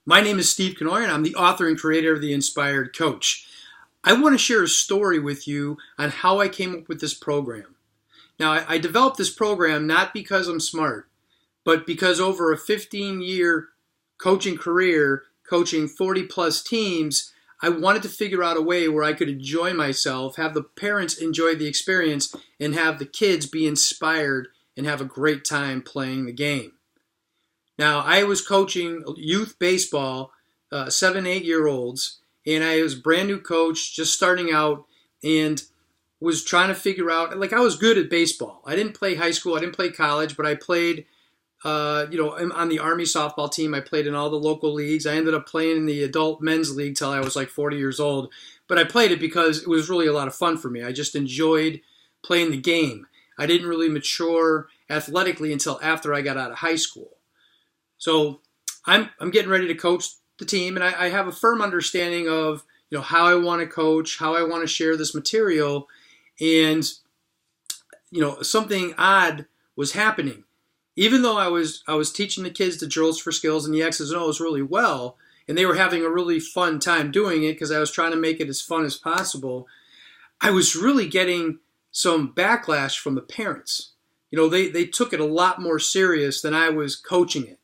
My name is Steve Kenoyer, and I'm the author and creator of The Inspired Coach. I want to share a story with you on how I came up with this program. Now, I developed this program not because I'm smart, but because over a 15-year coaching career, coaching 40-plus teams, I wanted to figure out a way where I could enjoy myself, have the parents enjoy the experience, and have the kids be inspired and have a great time playing the game. Now, I was coaching youth baseball, 7, 8-year-olds, and I was a brand new coach, just starting out, and was trying to figure out, I was good at baseball. I didn't play high school, I didn't play college, but I played, on the Army softball team. I played in all the local leagues. I ended up playing in the adult men's league till I was like 40 years old. But I played it because it was really a lot of fun for me. I just enjoyed playing the game. I didn't really mature athletically until after I got out of high school. So I'm getting ready to coach the team, and I have a firm understanding of how I want to coach, how I want to share this material, and something odd was happening. Even though I was teaching the kids the drills for skills and the X's and O's really well, and they were having a really fun time doing it because I was trying to make it as fun as possible, I was really getting some backlash from the parents. They took it a lot more serious than I was coaching it.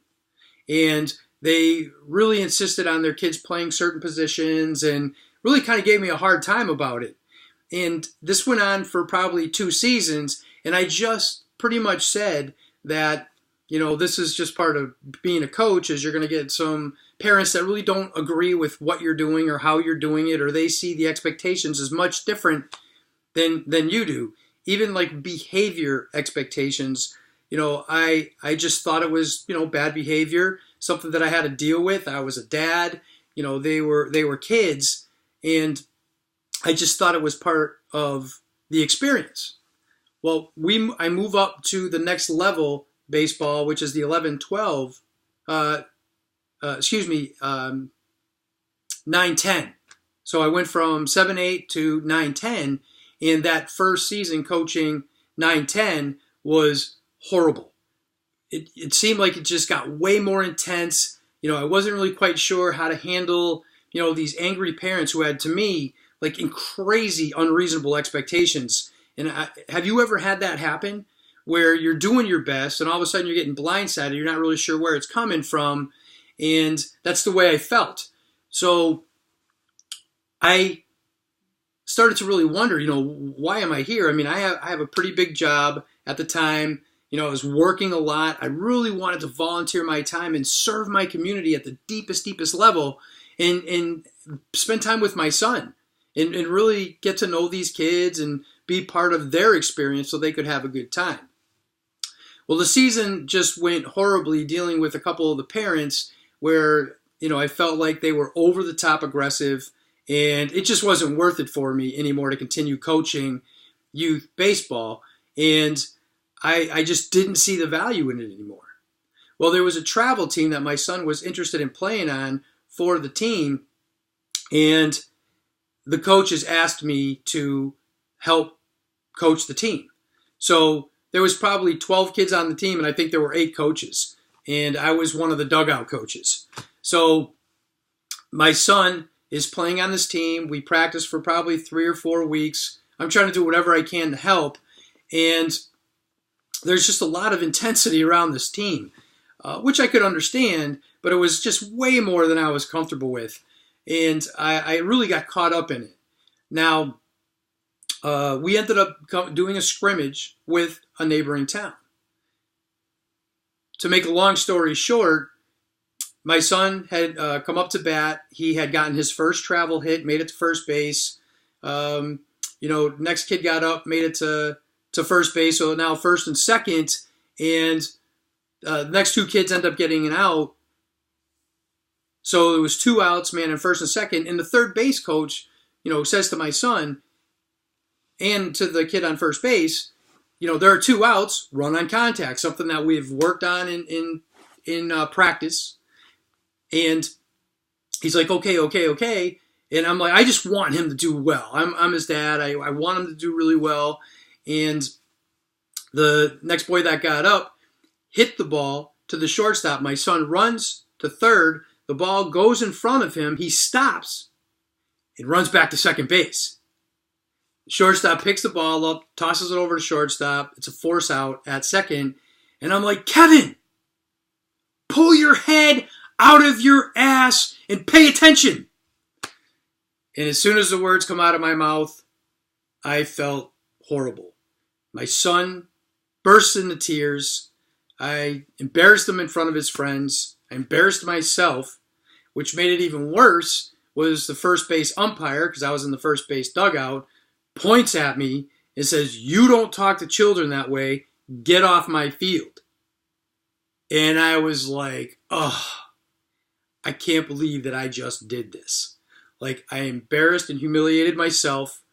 And they really insisted on their kids playing certain positions and really kind of gave me a hard time about it. And this went on for probably 2 seasons, and I just pretty much said that, this is just part of being a coach, is you're going to get some parents that really don't agree with what you're doing or how you're doing it, or they see the expectations as much different than you do. Even like behavior expectations. I just thought it was, bad behavior, something that I had to deal with. I was a dad, they were kids, and I just thought it was part of the experience. Well, I move up to the next level baseball, which is the 11-12, 9-10. So I went from 7-8 to 9-10, and that first season coaching 9-10 was horrible. It seemed like it just got way more intense. I wasn't really quite sure how to handle, these angry parents who had, to me, like crazy, unreasonable expectations. And have you ever had that happen where you're doing your best and all of a sudden you're getting blindsided, you're not really sure where it's coming from, and that's the way I felt. So I started to really wonder, why am I here? I mean, I have a pretty big job at the time. I was working a lot. I really wanted to volunteer my time and serve my community at the deepest level and spend time with my son and really get to know these kids and be part of their experience so they could have a good time. Well, the season just went horribly, dealing with a couple of the parents where, I felt like they were over the top aggressive, and it just wasn't worth it for me anymore to continue coaching youth baseball. And I just didn't see the value in it anymore. Well, there was a travel team that my son was interested in playing on for the team, and the coaches asked me to help coach the team. So there was probably 12 kids on the team, and I think there were 8 coaches, and I was one of the dugout coaches. So my son is playing on this team. We practiced for probably 3 or 4 weeks. I'm trying to do whatever I can to help, and there's just a lot of intensity around this team, which I could understand, but it was just way more than I was comfortable with. And I really got caught up in it. Now, we ended up doing a scrimmage with a neighboring town. To make a long story short, my son had come up to bat. He had gotten his first travel hit, made it to first base. Next kid got up, made it to first base, so now first and second, and the next 2 kids end up getting an out. So it was 2 outs, man, in first and second, and the third base coach, says to my son and to the kid on first base, there are 2 outs, run on contact, something that we've worked on in practice. And he's like, okay. And I'm like, I just want him to do well. I'm his dad. I want him to do really well. And the next boy that got up hit the ball to the shortstop. My son runs to third. the ball goes in front of him, he stops and runs back to second base. Shortstop picks the ball up, tosses it over to shortstop. It's a force out at second. And I'm like, Kevin, pull your head out of your ass and pay attention. And as soon as the words come out of my mouth, I felt horrible. My son burst into tears. I embarrassed him in front of his friends. I embarrassed myself, which made it even worse was the first base umpire, because I was in the first base dugout, points at me and says, "You don't talk to children that way. Get off my field." And I was like, oh, I can't believe that I just did this. Like, I embarrassed and humiliated myself.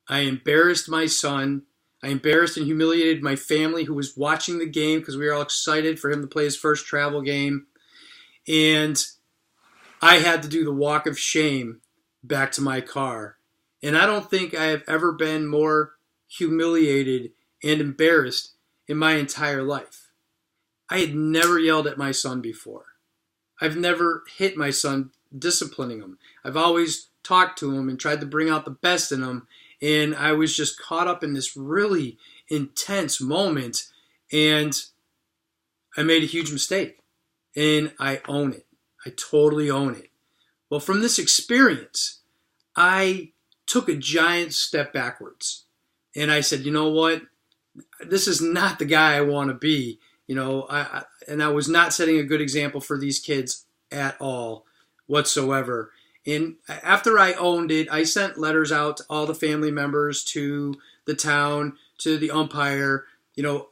I embarrassed my son. I embarrassed and humiliated my family who was watching the game because we were all excited for him to play his first travel game. And I had to do the walk of shame back to my car. And I don't think I have ever been more humiliated and embarrassed in my entire life. I had never yelled at my son before. I've never hit my son disciplining him. I've always talked to him and tried to bring out the best in him. And I was just caught up in this really intense moment. And I made a huge mistake. And I own it. I totally own it. Well, from this experience, I took a giant step backwards. And I said, you know what? This is not the guy I want to be. You know, I was not setting a good example for these kids at all whatsoever. And after I owned it, I sent letters out to all the family members, to the town, to the umpire, you know,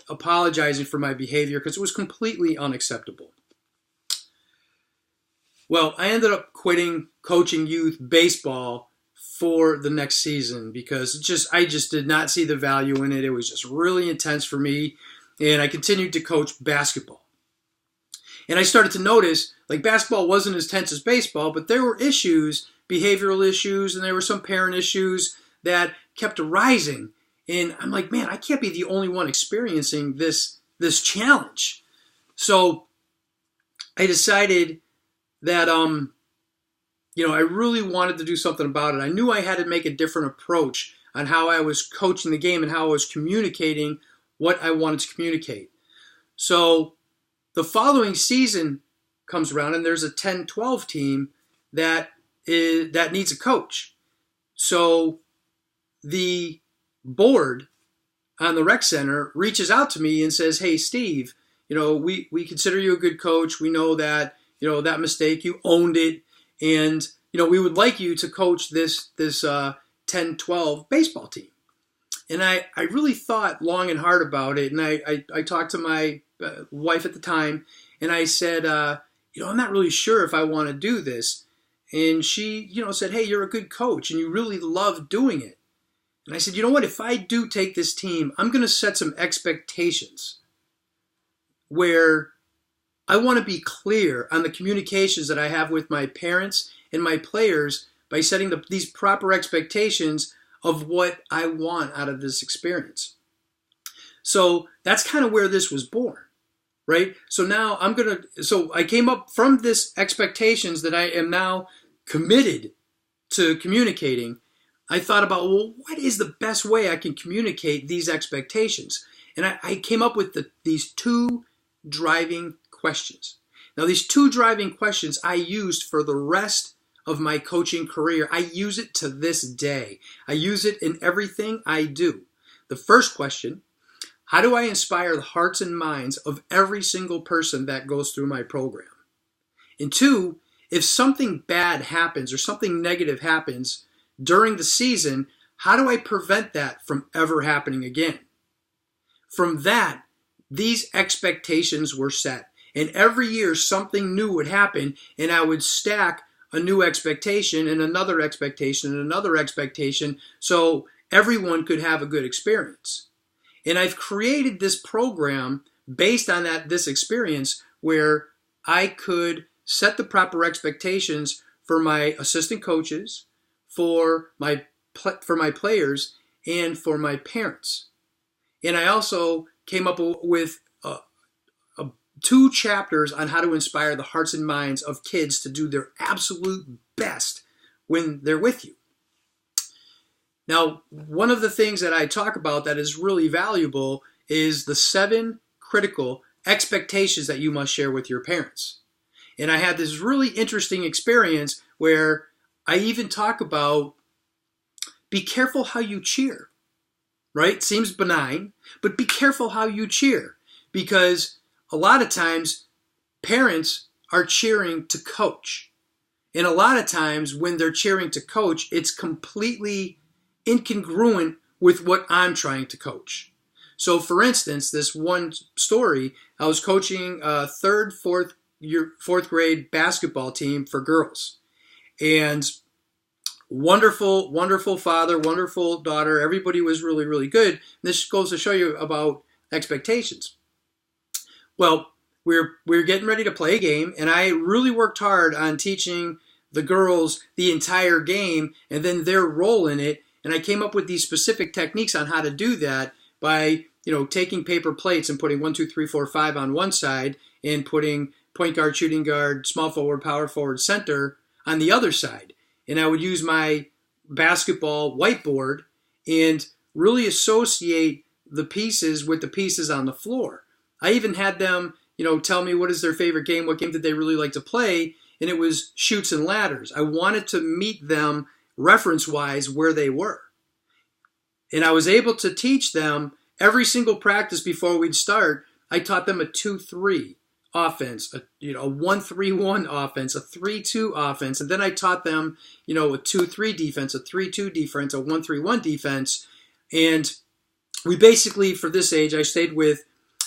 apologizing for my behavior because it was completely unacceptable. Well, I ended up quitting coaching youth baseball for the next season because I just did not see the value in it. It was just really intense for me. And I continued to coach basketball. And I started to notice, like, basketball wasn't as tense as baseball, but there were issues, behavioral issues, and there were some parent issues that kept arising. And I'm like, man, I can't be the only one experiencing this challenge. So I decided that, you know, I really wanted to do something about it. I knew I had to make a different approach on how I was coaching the game and how I was communicating what I wanted to communicate. So the following season comes around and there's a 10-12 team that needs a coach. So the board on the rec center reaches out to me and says, "Hey, Steve, you know, we consider you a good coach. We know that, you know, that mistake, you owned it. And, you know, we would like you to coach this 10-12 baseball team." And I really thought long and hard about it. And I talked to my wife at the time, and I said, you know, I'm not really sure if I want to do this. And she, you know, said, "Hey, you're a good coach, and you really love doing it." And I said, you know what, if I do take this team, I'm going to set some expectations where I want to be clear on the communications that I have with my parents and my players by setting these proper expectations of what I want out of this experience. So that's kind of where this was born, right? So now so I came up from this expectations that I am now committed to communicating. I thought about, well, what is the best way I can communicate these expectations? And I came up with these two driving questions. Now, these two driving questions I used for the rest of my coaching career. I use it to this day. I use it in everything I do. The first question, how do I inspire the hearts and minds of every single person that goes through my program? And two, if something bad happens or something negative happens during the season, how do I prevent that from ever happening again? From that, these expectations were set. And every year something new would happen, and I would stack a new expectation and another expectation and another expectation so everyone could have a good experience. And I've created this program based on this experience where I could set the proper expectations for my assistant coaches, for my players, and for my parents. And I also came up with a 2 chapters on how to inspire the hearts and minds of kids to do their absolute best when they're with you. Now, one of the things that I talk about that is really valuable is the 7 critical expectations that you must share with your parents. And I had this really interesting experience where I even talk about be careful how you cheer, right? Seems benign, but be careful how you cheer, because a lot of times parents are cheering to coach. And a lot of times when they're cheering to coach, it's completely incongruent with what I'm trying to coach. So for instance, this one story, I was coaching a fourth grade basketball team for girls. And wonderful, wonderful father, wonderful daughter. Everybody was really, really good. This goes to show you about expectations. Well, we're getting ready to play a game, and I really worked hard on teaching the girls the entire game and then their role in it. And I came up with these specific techniques on how to do that by, taking paper plates and putting 1, 2, 3, 4, 5 on one side and putting point guard, shooting guard, small forward, power forward, center on the other side. And I would use my basketball whiteboard and really associate the pieces with the pieces on the floor. I even had them, tell me what is their favorite game, what game did they really like to play, and it was Chutes and Ladders. I wanted to meet them reference-wise where they were. And I was able to teach them every single practice before we'd start. I taught them a 2-3 offense, a 1-3-1 offense, a 3-2 offense, and then I taught them, a 2-3 defense, a 3-2 defense, a 1-3-1 defense. And we basically, for this age, I stayed with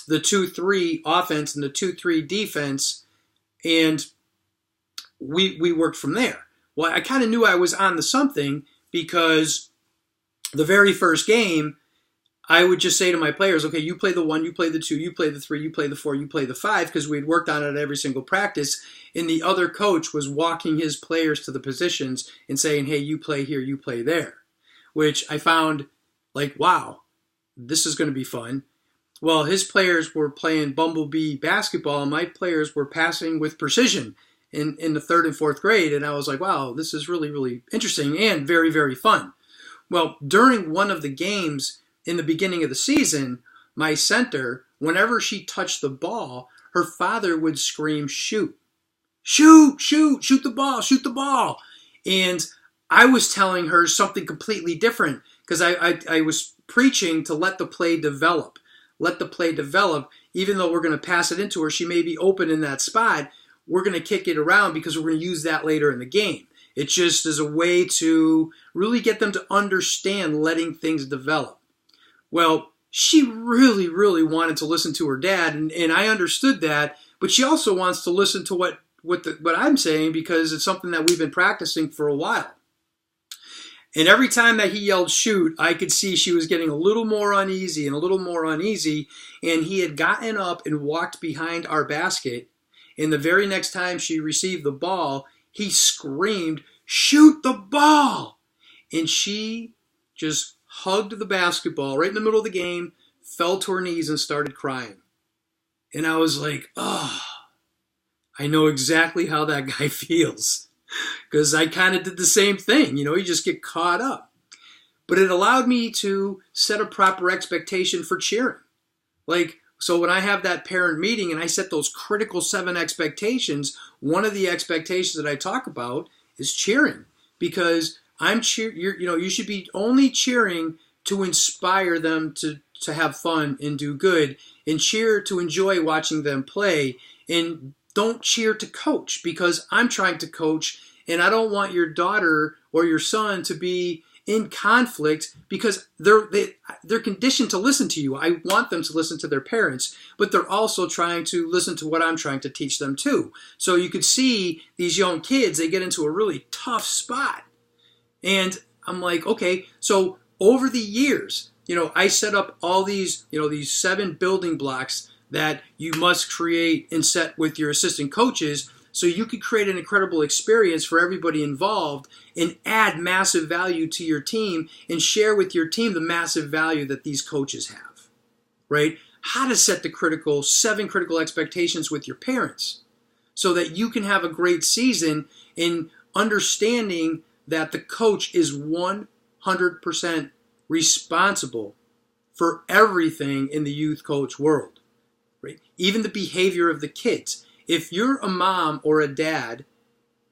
the 2-3 offense and the 2-3 defense, and we worked from there. Well, I kind of knew I was on to something, because the very first game, I would just say to my players, okay, you play the 1, you play the 2, you play the 3, you play the 4, you play the 5, because we'd worked on it every single practice, and the other coach was walking his players to the positions and saying, hey, you play here, you play there, which I found like, wow, this is going to be fun. Well, his players were playing bumblebee basketball, and my players were passing with precision in the 3rd and 4th grade, and I was like, wow, this is really, really interesting and very, very fun. Well, during one of the games in the beginning of the season, my center, whenever she touched the ball, her father would scream, shoot, shoot, shoot, shoot the ball, shoot the ball. And I was telling her something completely different, because I was preaching to let the play develop. Let the play develop. Even though we're going to pass it into her, she may be open in that spot. We're going to kick it around because we're going to use that later in the game. It just is a way to really get them to understand letting things develop. Well, she really, really wanted to listen to her dad, and I understood that, but she also wants to listen to what I'm saying, because it's something that we've been practicing for a while. And every time that he yelled shoot, I could see she was getting a little more uneasy and a little more uneasy, and he had gotten up and walked behind our basket, and the very next time she received the ball, he screamed, shoot the ball! And she just hugged the basketball right in the middle of the game, fell to her knees, and started crying. And I was like, oh, I know exactly how that guy feels. Because I kind of did the same thing. You just get caught up. But it allowed me to set a proper expectation for cheering. So when I have that parent meeting and I set those critical 7 expectations, one of the expectations that I talk about is cheering. Because you should be only cheering to inspire them to have fun and do good, and cheer to enjoy watching them play, and don't cheer to coach, because I'm trying to coach, and I don't want your daughter or your son to be in conflict, because they're conditioned to listen to you. I want them to listen to their parents, but they're also trying to listen to what I'm trying to teach them too. So you could see these young kids, they get into a really tough spot. And I'm like, okay, so over the years, I set up all these 7 building blocks that you must create and set with your assistant coaches, so you could create an incredible experience for everybody involved and add massive value to your team and share with your team the massive value that these coaches have, right? how to set the 7 critical expectations with your parents so that you can have a great season in understanding that the coach is 100% responsible for everything in the youth coach world, right? Even the behavior of the kids. If you're a mom or a dad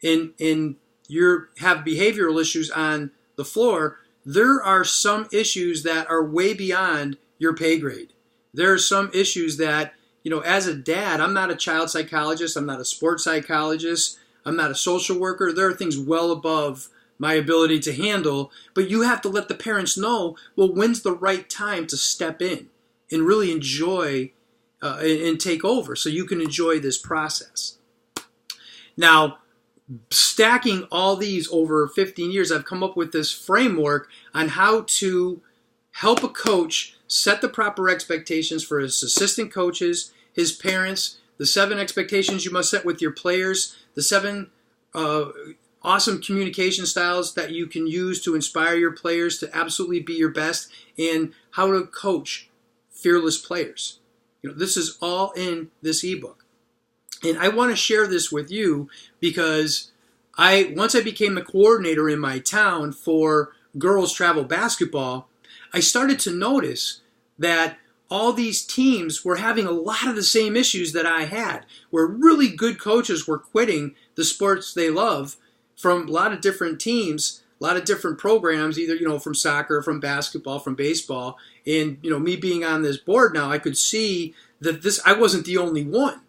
and you have behavioral issues on the floor, there are some issues that are way beyond your pay grade. There are some issues that, as a dad, I'm not a child psychologist, I'm not a sports psychologist, I'm not a social worker. There are things well above my ability to handle, but you have to let the parents know, well, when's the right time to step in and really enjoy and take over so you can enjoy this process. Now, stacking all these over 15 years, I've come up with this framework on how to help a coach set the proper expectations for his assistant coaches, his parents, the 7 expectations you must set with your players, the 7 awesome communication styles that you can use to inspire your players to absolutely be your best, and how to coach fearless players. This is all in this ebook. And I want to share this with you because once I became the coordinator in my town for girls travel basketball, I started to notice that all these teams were having a lot of the same issues that I had, where really good coaches were quitting the sports they love from a lot of different teams, a lot of different programs, either, from soccer, from basketball, from baseball. And, me being on this board now, I could see that I wasn't the only one.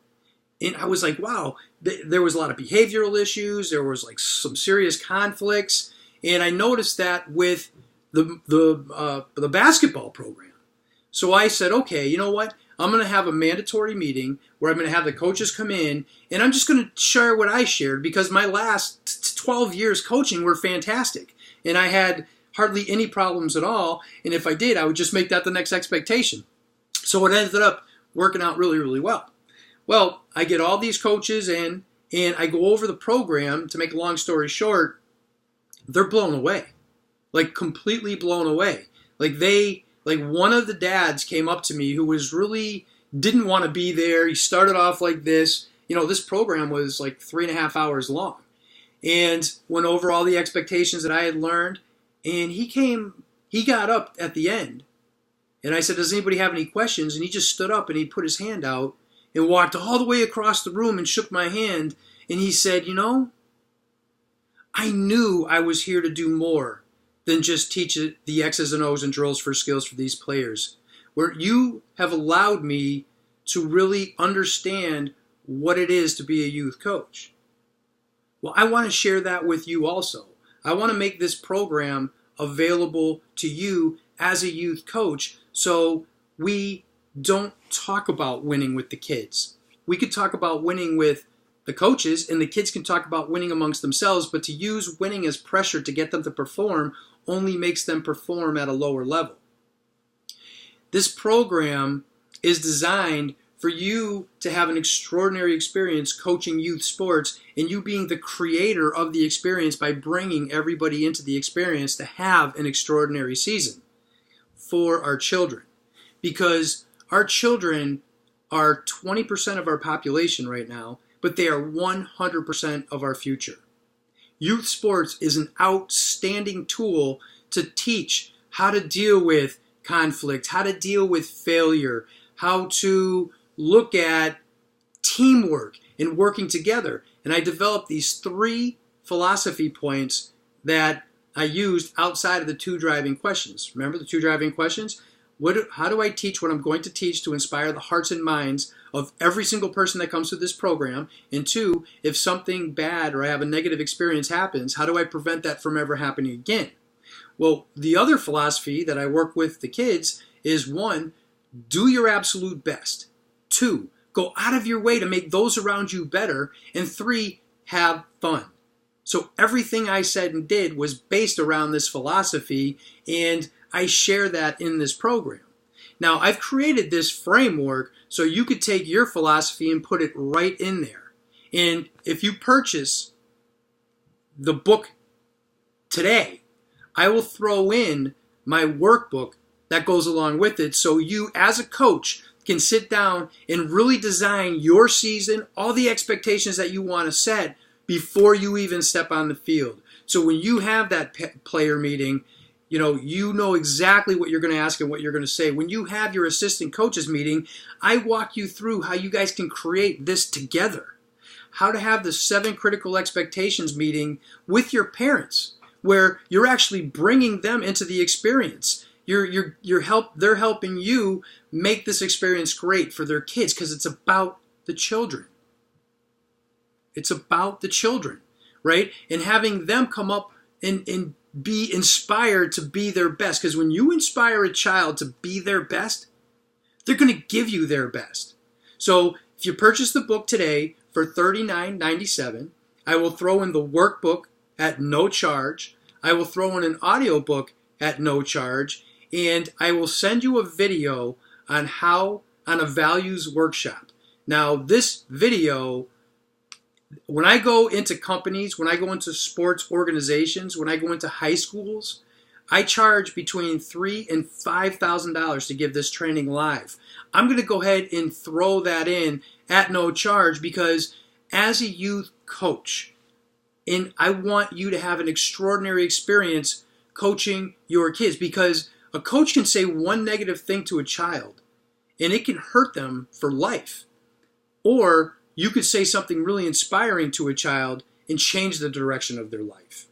And I was like, wow, there was a lot of behavioral issues. There was like some serious conflicts. And I noticed that with the basketball program. So I said, okay, you know what? I'm going to have a mandatory meeting where I'm going to have the coaches come in, and I'm just going to share what I shared because my last 12 years coaching were fantastic. And I had hardly any problems at all. And if I did, I would just make that the next expectation. So it ended up working out really, really well. Well, I get all these coaches in, and I go over the program. To make a long story short, they're blown away, like completely blown away. Like one of the dads came up to me who was really didn't want to be there. He started off like this. This program was like 3.5 hours long, and went over all the expectations that I had learned. And he got up at the end, and I said, does anybody have any questions? And he just stood up and he put his hand out and walked all the way across the room and shook my hand. And he said, I knew I was here to do more than just teach the X's and O's and drills for skills for these players. Where you have allowed me to really understand what it is to be a youth coach. Well, I want to share that with you also. I want to make this program available to you as a youth coach so we don't talk about winning with the kids. We could talk about winning with the coaches, and the kids can talk about winning amongst themselves, but to use winning as pressure to get them to perform only makes them perform at a lower level. This program is designed for you to have an extraordinary experience coaching youth sports, and you being the creator of the experience by bringing everybody into the experience to have an extraordinary season for our children. Because our children are 20% of our population right now, but they are 100% of our future. Youth sports is an outstanding tool to teach how to deal with conflict, how to deal with failure, how to look at teamwork and working together. And I developed these 3 philosophy points that I used outside of the 2 driving questions. Remember the 2 driving questions? How do I teach what I'm going to teach to inspire the hearts and minds of every single person that comes through this program? And 2, if something bad or I have a negative experience happens, how do I prevent that from ever happening again? Well, the other philosophy that I work with the kids is 1, do your absolute best. 2, go out of your way to make those around you better. And 3, have fun. So everything I said and did was based around this philosophy, and I share that in this program. Now, I've created this framework so you could take your philosophy and put it right in there. And if you purchase the book today, I will throw in my workbook that goes along with it so you, as a coach, can sit down and really design your season, all the expectations that you want to set before you even step on the field. So when you have that player meeting, you know exactly what you're going to ask and what you're going to say. When you have your assistant coaches meeting, I walk you through how you guys can create this together. How to have the 7 critical expectations meeting with your parents, where you're actually bringing them into the experience. They're helping you make this experience great for their kids, because it's about the children. It's about the children, right? And having them come up and be inspired to be their best. Because when you inspire a child to be their best, they're going to give you their best. So if you purchase the book today for $39.97, I will throw in the workbook at no charge. I will throw in an audiobook at no charge. And I will send you a video on a values workshop. Now, this video, when I go into companies, when I go into sports organizations, when I go into high schools, I charge between $3,000 and $5,000 to give this training live. I'm going to go ahead and throw that in at no charge, because as a youth coach, and I want you to have an extraordinary experience coaching your kids, because a coach can say one negative thing to a child and it can hurt them for life. Or you could say something really inspiring to a child and change the direction of their life.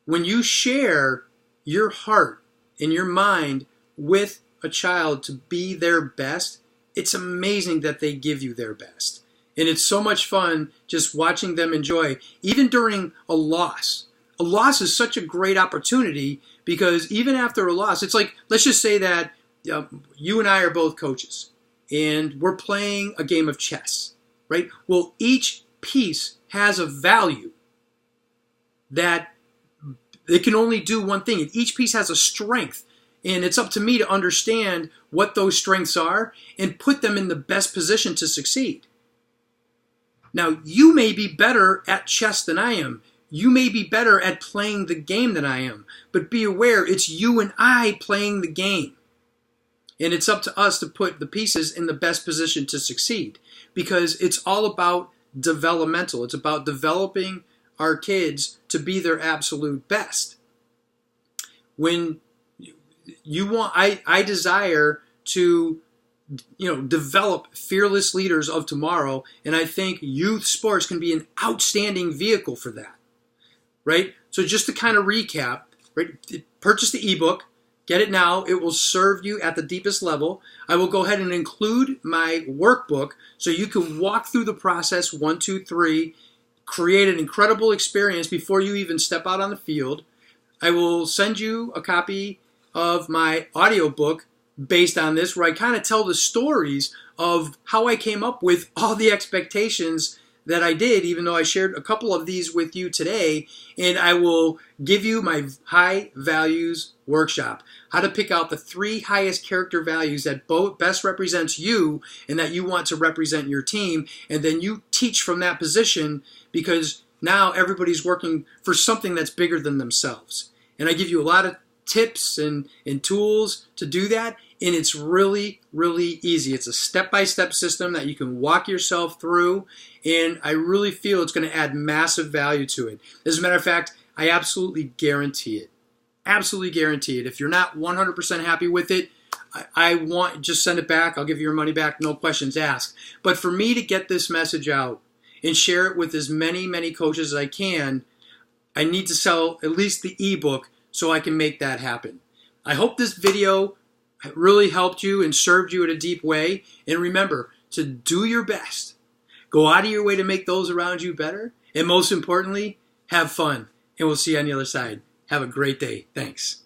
When you share your heart and your mind with a child to be their best, it's amazing that they give you their best. And it's so much fun just watching them enjoy, even during a loss. A loss is such a great opportunity, because even after a loss, it's like, let's just say that you and I are both coaches and we're playing a game of chess, right? Well, each piece has a value that it can only do one thing, and each piece has a strength. And it's up to me to understand what those strengths are and put them in the best position to succeed. Now, you may be better at chess than I am. You may be better at playing the game than I am. But be aware, it's you and I playing the game. And it's up to us to put the pieces in the best position to succeed. Because it's all about developmental. It's about developing our kids to be their absolute best. When I desire to develop fearless leaders of tomorrow, and I think youth sports can be an outstanding vehicle for that, right? So just to kind of recap, right? Purchase the ebook, get it now. It will serve you at the deepest level. I will go ahead and include my workbook so you can walk through the process 1, 2, 3, create an incredible experience before you even step out on the field. I will send you a copy of my audiobook based on this, where I kind of tell the stories of how I came up with all the expectations that I did, even though I shared a couple of these with you today. And I will give you my high values workshop, how to pick out the 3 highest character values that best represents you and that you want to represent your team. And then you teach from that position, because now everybody's working for something that's bigger than themselves. And I give you a lot of tips and tools to do that. And it's really, really easy. It's a step-by-step system that you can walk yourself through. And I really feel it's going to add massive value to it. As a matter of fact, I absolutely guarantee it. Absolutely guarantee it. If you're not 100% happy with it, just send it back. I'll give you your money back. No questions asked. But for me to get this message out and share it with as many coaches as I can, I need to sell at least the ebook so I can make that happen. I hope this video really helped you and served you in a deep way. And remember to do your best. Go out of your way to make those around you better. And most importantly, have fun. And we'll see you on the other side. Have a great day. Thanks.